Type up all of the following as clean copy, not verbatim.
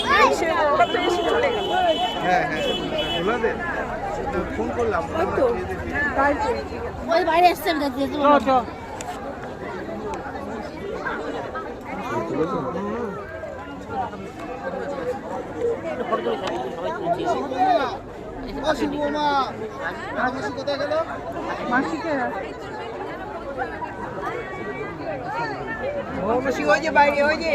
হ্যাঁ হ্যাঁ ওনাদের ফোন করলাম ওই বাইরে এসছে ওই যে বাইরে ওই যে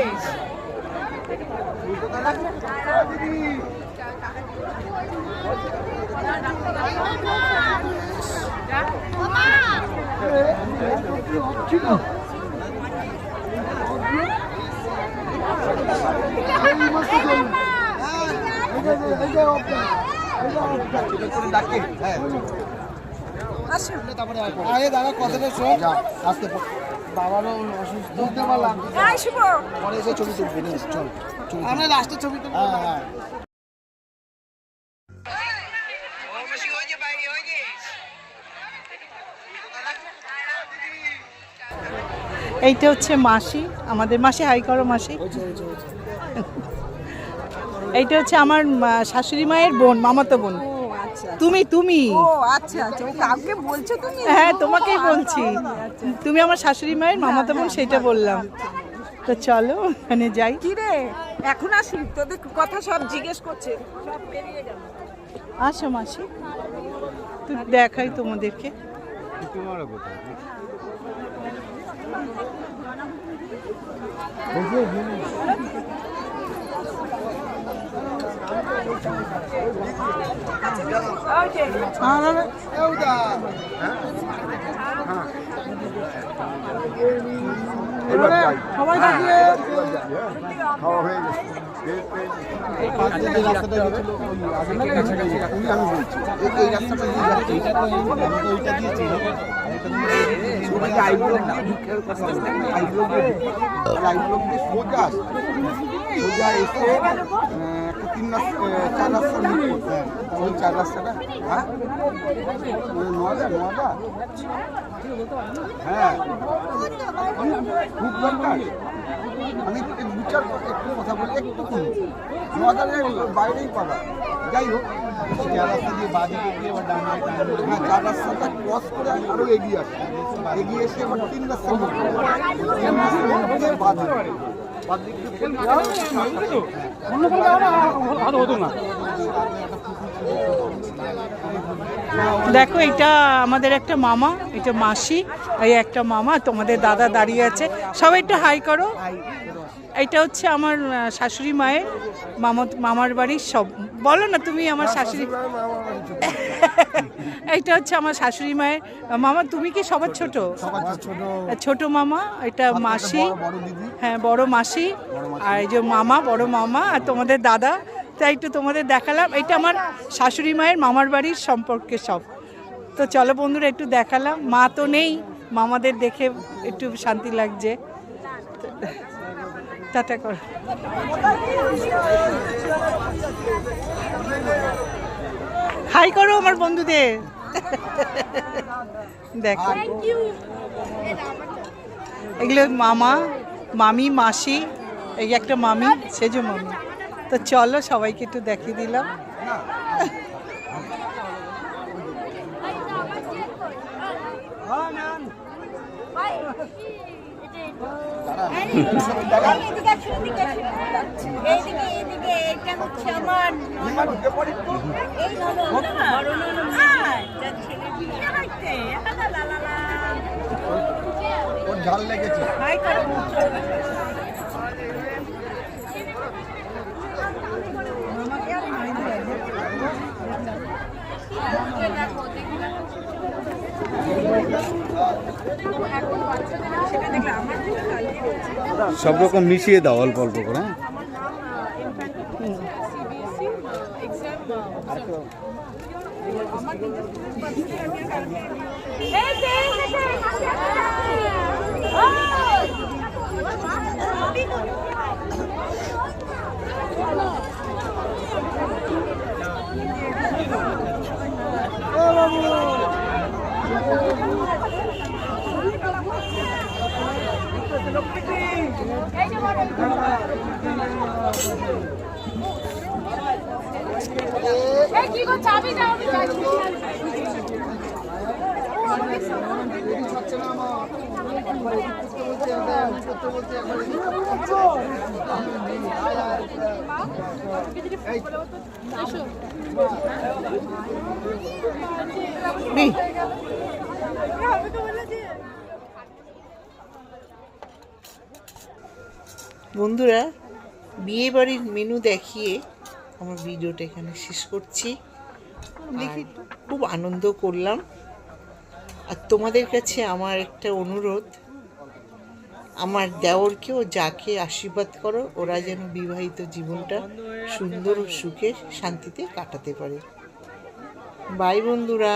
দাদা কথাটা শোন আজকে বাবারও অসুস্থ বুঝতে পারলাম পরে এসে ছবি তুলবি চল আমরা লাস্টের ছবি তুলবো এইটা হচ্ছে মাসি, আমাদের মাসি, হাই করো মাসি। এইটা হচ্ছে আমার শাশুড়ি মায়ের বোন, মামাতো বোন। তুমি তুমি কাউকে বলছো তুমি? হ্যাঁ তোমাকেই বলছি, তুমি আমার শাশুড়ি মায়ের মামাতো বোন, সেটা বললাম। তো চলো ওখানে যাই। কি রে এখন আসি, তোদের কথা সব জিজ্ঞেস করছে, সব বেরিয়ে গেল। আসো মাসি, তুই দেখাই তোমাদেরকে। সবাই দাঁড়িয়ে খাওয়া হয়ে গেছে রাস্তাটা গেছিল আমি বলছি এই রাস্তাটা ওইটা দিয়েছি সোজা এসে একটা 3 রাস্তা 4 রাস্তা ওই 4 রাস্তাটা হ্যাঁ নোয়াদা হ্যাঁ খুব দরকার। আমি বিচার একটু কথা বলি, একটু নোয়াদারের বাইরেই পাবা। যাই হোক 4 রাস্তা দিয়ে বাদিকে গিয়ে আবার ডান দিকে, হ্যাঁ 4 রাস্তাটা ক্রস করে আরও এগিয়ে আসে, এগিয়ে এসে আবার 3 রাস্তার মধ্যে দেখো এটা আমাদের একটা মামা, এটা মাসি, এই একটা মামা, তোমাদের দাদা দাঁড়িয়ে আছে, সবাই একটু হাই করো। এটা হচ্ছে আমার শাশুড়ি মায়ের মামার বাড়ির সব, বলো না তুমি আমার শাশুড়ি। এইটা হচ্ছে আমার শাশুড়ি মায়ের মামা। তুমি কি সবার ছোট? ছোট মামা, এটা মাসি, হ্যাঁ বড় মাসি, আর এই যে মামা, বড় মামা, আর তোমাদের দাদা। তাই একটু তোমাদের দেখালাম, এটা আমার শাশুড়ি মায়ের মামার বাড়ির সম্পর্কে সব। তো চলো বন্ধুরা একটু দেখালাম, মা তো নেই, মামাদের দেখে একটু শান্তি লাগছে। টাটা করো। হাই করো আমার বন্ধুদের। দেখো এগুলো মামা, মামি, মাসি, এই একটা মামি, সেজো মামি। তো চলো সবাইকে একটু দেখিয়ে দিলাম। ঝাল লেগেছে। সব রকম মিশিয়ে দাও অল্প অল্প করে। বন্ধুরা, বিয়ে বাড়ির মেনু দেখিয়ে আমার ভিডিওটা এখানে শেষ করছি। আর খুব আনন্দ করলাম। আর তোমাদের কাছে আমার একটা অনুরোধ, আমার দেওরকেও যাকে আশীর্বাদ করো, ওরা যেন বিবাহিত জীবনটা সুন্দর ও সুখে শান্তিতে কাটাতে পারে। বাই বন্ধুরা।